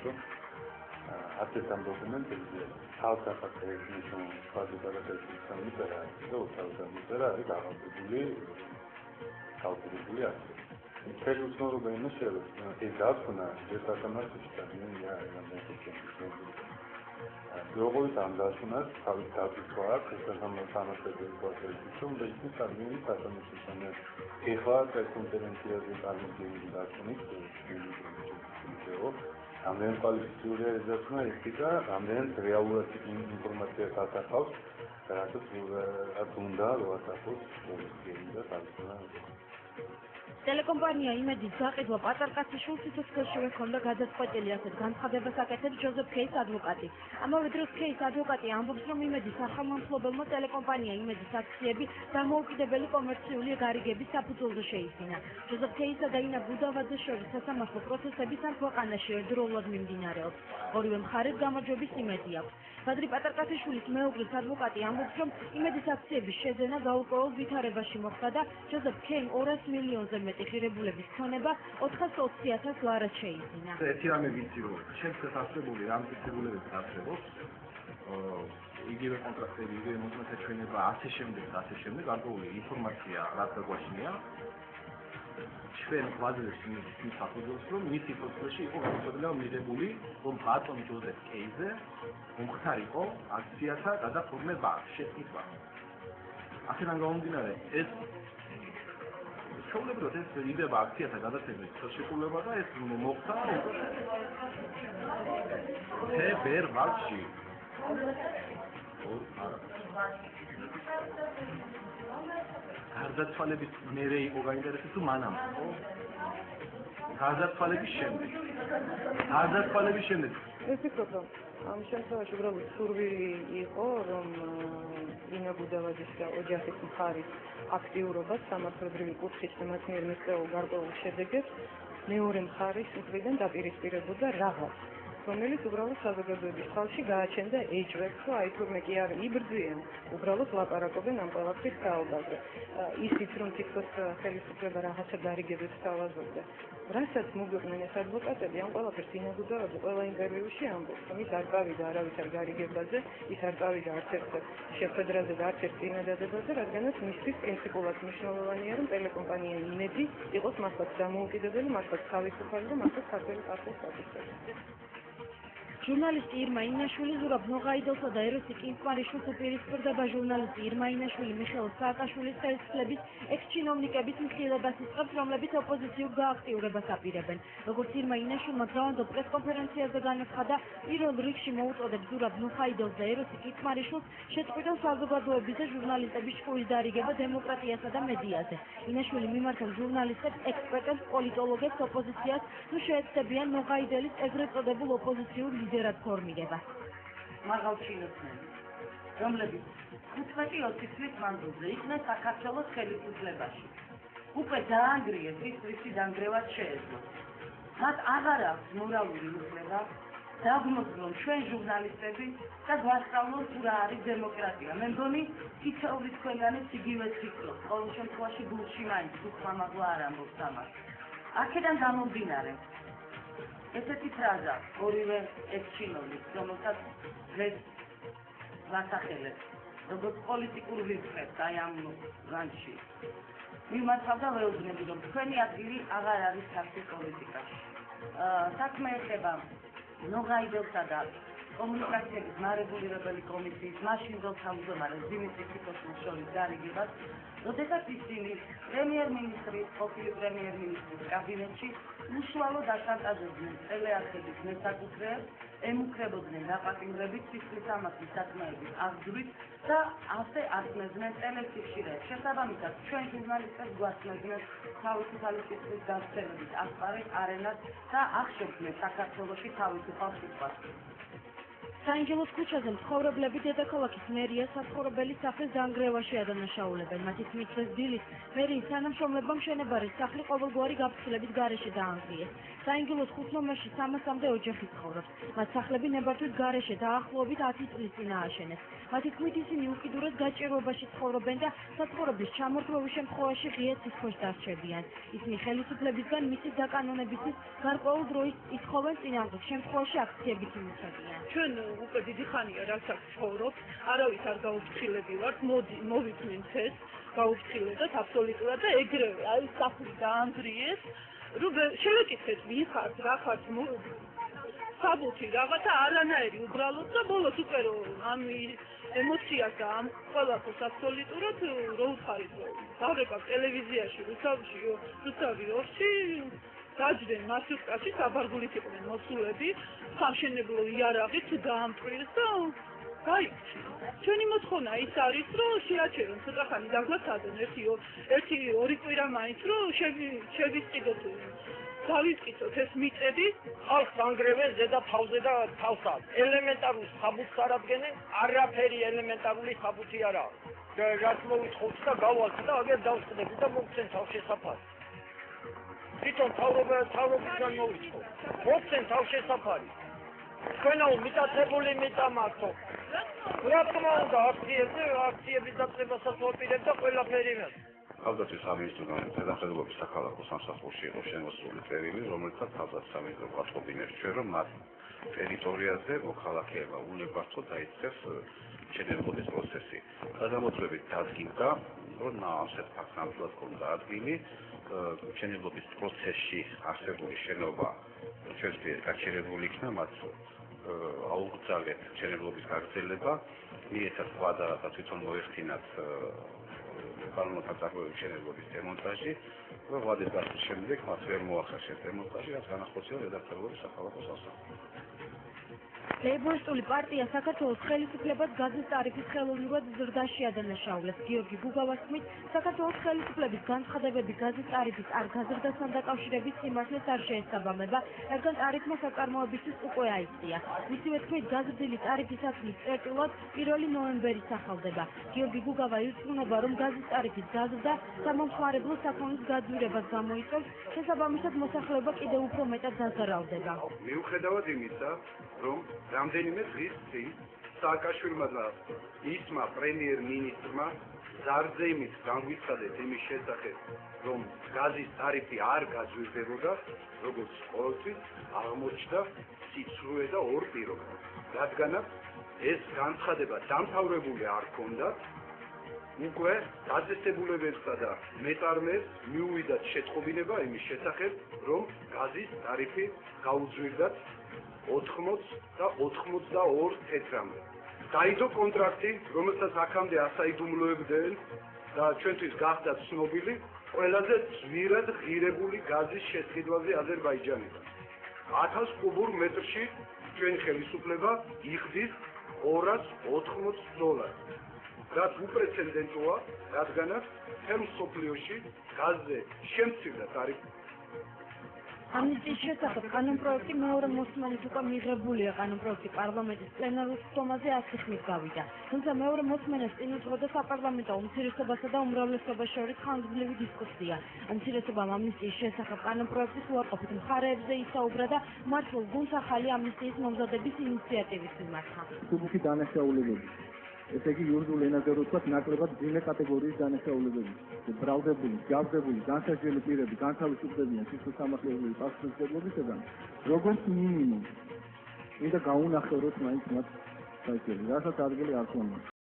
что ответом документов თავსახელმისო საზოგადოებრივი სამიტარა და თავსამიტარა არის გაუძლებელი არის. Ხელისუფლება იმაშია, ეს დაწყნა შესაძლებლად შეიძლება როგორც ამ დაწყნას თავის დაწყვა შესაძლებლად პროცესში უნდა იყოს სამი სათამაშო ეხლა კონფერენციაზე წარმოდგენილი დაწყნის Am qualificările realizării este am real informația asta fost rahat atunda loata fost Telecompanija იმედის გაყიდვა პატარკაციშვილს სიცოცხლეშივე ჰქონდა გადაწყვეტილი ასეთ განცხადებას აკეთებს ჯოზეფ კეის ადვოკატი. ამავე დროს კეის ადვოკატი ამბობს, რომ იმედის სახელმწიფოებმა ტელეკომპანია იმედის აქციები დამოუკიდებელი კომერციული გარიგების საფუძველზე შეიძინა. ჯოზეფ კეისა და ინა ბუდავაძეს შორის სასამართლო პროცესები სამ ქვეყანაში ერთდროულად მიმდინარეობს. ორივე მხარეს გამარჯვების იმედი აქვს. ბადრი პატარკაციშვილის მეუღლის ადვოკატი ამბობს, რომ იმედის აქციების შეძენა გაურკვეველ ვითარებაში მოხდა და ჯოზეფ კეიმ 200 მილიონზე მეტი ღირებულების ქონება 420,000 ლარად შეიძინა. ერთი რამე ვიცი, რომ ჩემს დასწრებული ამ ღირებულების დასწრებას იგივე კონტრაქტები, იგივე მოსმეცეჩვენება, ასე შემდეგ, გარკვეული ინფორმაცია რაც გაგვაჩნია. ჩვენ ვაძლევთ მის საფუძველს, რომ მისი პროცესში იყო განსხვავებული მიღებული, რომ ბატონ ჯოზეფ კეიზე მომხდარ იყო აქციათა გადაფორმება, შეკითხვა. აქედან გამომდინარე, ეს ჩვეულებრივად ეს იდება აქციათა გადაცემის ხელშეკრულება და ეს მოხდა ფებრვარში. გარდაცვალების მერე იყო გაინტერესებული თუ მანამ ხო? გარდაცვალების შემდეგ. ეს ვფიქრობ, რომ ამ შემთხვევაში უბრალოდ სურვილი იყო, რომ ინა ბუდავაძის და ოჯახის მხარის აქტიურობას სამართლებრივი კუთხით და მათ მიერ მიღწეულ გარკვეულ შედეგებს მეორე მხარის მხრიდან დაპირისპირებოდა რაღაც, რომელიც უბრალოდ საზოგადოების ხალხში გააჩენდა ეჭვებს, რომ აი თურმე კი არ იბრძვიან, უბრალოდ ლაპარაკობენ ამ ყველაფრის საუბარზე. ისიც რომ თითქოს ხელისუფლება რაღაცა გარიგებებს თავაზობდა. რასაც მოგვიყვნენ ეს ადვოკატები, ამ ყველაფერს ინა ბუდავაძე ყველა ინტერვიუში ამბობს, რომ ის არ წავიდა არავითარ გარიგებაზე, ის არ წავიდა არც ერთ შეხვედრაზე და არც ერთ წინადადებაზე, რადგანაც მისთვის პრინციპულად მნიშვნელოვანია, რომ ტელეკომპანია იმედი იყოს მართლაც დამოუკიდებელი, მართლაც თავისუფალი და მართლაც ქართული პარტიის სტატუსით. ჟურნალისტი ირმა ინაშვილი ზურაბ ნოღაიდელსა და ეროსი კინკმარიშვილს უპირისპირდება ჟურნალისტი ირმა ინაშვილი მიხეილ სააკაშვილის ხელისუფლების ექს-ჩინოვნიკების მხილებას იწყებს, რომლებიც ოპოზიციურ გააქტიურებას აპირებენ. როგორც ირმა ინაშვილმა დღევანდელ პრესკონფერენციაზე განაცხადა, პირველ რიგში მოუწოდებს ზურაბ ნოღაიდელს და ეროსი კინკმარიშვილს შეწყვიტონ საზოგადოების და ჟურნალისტების ჭკუის დარიგება დემოკრატიასა და მედიაზე. ინაშვილი მიმართავს ჟურნალისტებს, ექსპერტებს, პოლიტოლოგებს, ოპოზიციას, თუ შეეცდებიან ნოღაიდელის ეგრეთ წოდებულ ოპოზიციურ ლიდერად ფორმირება. მაღალჩინოსნები, რომლებიც 15-20 წლის მანძილზე იყვნენ საქართველოს ხელისუფლებაში. უკვე დაანგრიეს ის, ვისი დანგრევაც შეეძლო. მათ აღარ აქვს მორალური უფლება დაგმოძღლონ ჩვენ ჟურნალისტები და გვასწავლონ თუ რა არის დემოკრატია. მე მგონი თითოეული თქვენგანიც იგივეს იფიქროთ. ყოველ შემთხვევაში გულში მაინც უხმამაღლა არ ამბობს ამას. აქედან გამომდინარე ესეთი ფრაზა ორივე ექს-ჩინოვნის, რომელსაც დღეს ვასახელებ, როგორც პოლიტიკურ რიცხვებს აი ამ რანჩში. მიმართავდა ვეუბნები, რომ თქვენი ადგილი აღარ არის ქართულ პოლიტიკაში. საქმე ეხება ნოღაიდელსა და კომუნიკაციების მარეგულირებელი კომისიის მაშინდელ თავმჯდომარეს დიმიტრი ფიქოშვილის შორის გარიგებას, როდესაც ისინი პრემიერ-მინისტრის, ყოფილი პრემიერ-მინისტრის კაბინეტში უშუალოდ აშანტაჟებდნენ ტელეარხების მესაკუთრეებს, ემუქრებოდნენ დაპატიმრებით სისხლის ამასის საქმეების აღძვრით და ასე აწმევდნენ ტელეფიქშირებს. შესაბამისად, ჩვენ ჟურნალისტებს გვასწნევდნენ თავისუფალი სისხლის გასცემების ასპარეზ არენას და ახშობდნენ საქართველოში თავისუფალ სიტყვას. საინჯელოს ქუჩაზე მცხოვრებლები დედაქალაქის მერიას საცხოვრებელი სახლის დანგრევაში ადანაშაულებენ. მათი თქმით, დღეს დილით მერიის თანამშრომლებმა მშენებარე სახლი ყოველგვარი გაფრთხილებით გარეშე დაანგრიეს. საინჯელოს 5 ნომერში 300-მდე ოჯახი ცხოვრობს. მათ სახლები ნებართვით გარეშე დაახლოებით 10 წლის წინ ააშენეს. მათი თქმით, ისინი უკიდურეს გაჭირვებაში ცხოვრობენ და საცხოვრებლის ჩამორთმევის შემთხვევაში ღია ცის დარჩებიან. ისინი ხელისუფლებისგან მისის დაკანონებისთვის გარკვეულ დროის ითხოვენ წინააღმდეგ შემთხვევაში აქციებით იმუშავებიან. ჩვენ უკვე დიდი ხანია რასაც ცხოვრობთ, არავის არ გაუფრთხილებივართ, მოვიდნენ ეს გაუფრთხილებათ აბსოლუტურად და ეგრევე აი სახლი დაანგრიეს, რომ შევეკითხეთ ვინ ხართ, რა ხართ, საბუთი რაღაცა არანაირი უბრალოდ და ბოლოს უკვე რომ ამ ემოციას და ამ ყველაფერს აბსოლუტურად რო უთხარით რომ დავრეკავ ტელევიზიაში რუსთავი ორში დაჯდნენ მასიუკაში საბარგულით იყვნენ მოსულები სამშენებლო იარაღით დაამტვრიეს და გაიქცი. ჩვენი მოთხოვნა ის არის რომ შეაჩერონ ცოტა ხანი დაგვაცადონ ერთი ორი კვირა მაინც რომ შევისწიდოთ დავისკიცოთ ეს მიწები ხალხს ანგრევენ ზედა თავზე და თავსად. ელემენტარულ საბუთს არ ადგენენ, არაფერი ელემენტარული საბუთი არ აქვს. რაც მოვითხოვთ და გავალთ და აგერ დავსწრებით და მოგცენ თავშესაფარი. თვითონ თავრობისგან მოვითხოვთ. მოგცენ თავშესაფარი. თქვენაო მიტაცებული მიწა მართო. რა თქმა უნდა აქციების დაწყებასაც ვაპირებ და ყველაფერი მე. თავდაცვის სამინისტროდან ზედამხედველობის საქალაქო სამსახურში იყო შემოსული წერილი, რომელსაც თავდაცვის სამინისტრო გაწყვეტინებს ჩვენ, რომ მათ ტერიტორიაზე მოქალაქეება უნებართო დაიწყეს მშენებლობის პროცესი. გადამოწმებით დადგინდა, რომ ასეთ ფაქტს ნამდვილად ჰქონდა ადგილი, მშენებლობის პროცესში არსებული შენობა ჩვენთვის გაჩერებული იქნა, მათ აუგზავნეთ მშენებლობის გაგრძელება, მიეცათ ვადა და თვითონ მოეხდინათ განმოთაც აღკვევის მშენებლობის დემონტაჟი და ვადის გასვლის შემდეგ მათ ვერ მოახერხეს დემონტაჟი, რაც განახორციელა ზედამხედველობის საქალაქო სამსახურში. ლეიბორისტული პარტია საქართველოს ხელისუფლებას გაზის ტარიფის ხელოვნურად ზრდაში ადანაშაულებს. გიორგი გუგავას თქმით, საქართველოს ხელისუფლების განცხადებები გაზის ტარიფის არ გაზრდასთან დაკავშირებით სიმართლეს არ შეესაბამება, რადგან ტარიფმა საწარმოებისთვის უკვე აიწია. მისივე თქმით, გაზრდილი ტარიფის აცვლის წერტილად 1 ნოემბერი სახელდება. გიორგი გუგავა ირწმუნება, რომ გაზის ტარიფის გაზრდა სამომხმარებლო საქონლის გაძვირებას გამოიწვევს, შესაბამისად მოსახლეობა კიდევ უფრო მეტად დაზარალდება. მიუხედავად იმისა, რომ რამდენიმე დღის წინ სააკაშვილმა და ისმა პრემიერ-მინისტრმა ზარზეიმით განვიცხადეთ იმის შესახებ, რომ გაზის ტარიფი არ გაძვირდებოდა, როგორც ყოველთვის აღმოჩნდა სიცრუე და ორ პირობა. რადგანაც ეს განცხადება დამთავრებული არ ჰქონდათ, უკვე დაწესებულებებსა და მეტარმეებს მიუვიდათ შეტყობინება იმის შესახებ, რომ გაზის ტარიფი გაუძვირდათ 80 და 82 თეთრამდე. დაიდო კონტრაქტი, რომელსაც აქამდე ასაიდუმლოებდნენ და ჩვენთვის გახდა ცნობილი ყველაზე ძვირად ღირებული გაზის შესყიდვაზე აზერბაიჯანიდან. 1000 კუბურ მეტრში ჩვენი ხელისუფლება იხდის $280. რაც უპრეცედენტოა, რადგანაც მთელ მსოფლიოში გაზზე შემცირდა ტარიფი. ამნისტიის შესახებ კანონპროექტი მეორე მოსმენის უკვე მიღებულია. კანონპროექტი პარლამენტის პლენარულ სხდომაზე 100 ხმით გავიდა. თუმცა მეორე მოსმენას წინ უძღოდა საპარლამენტო უმცირესობასა და უმრავლესობას შორის ხანგრძლივი დისკუსია. უმცირესობამ ამნისტიის შესახებ კანონპროექტის უარყოფით მხარეებზე ისაუბრა და მართლ გუნდს ახალი ამნისტიის მომზადების ინიციატივის მიმართა. სუბუქი დანაშაულებები. ესე იგი იურიდიულ ენაზე რო ვთქვათ, ნაკლებად ძიმე კატეგორიის დანაშაულებები. ბრალდებული, ჯავდებული, განსაჯელი პირები განთავისუფლებიან სიცოცხლე პასუხისმგებლობისგან, როგორც მინიმუმ. მინდა გაუნახევროთ მაინც მათ საჭირო, რასაც ადგილი არ ქონია.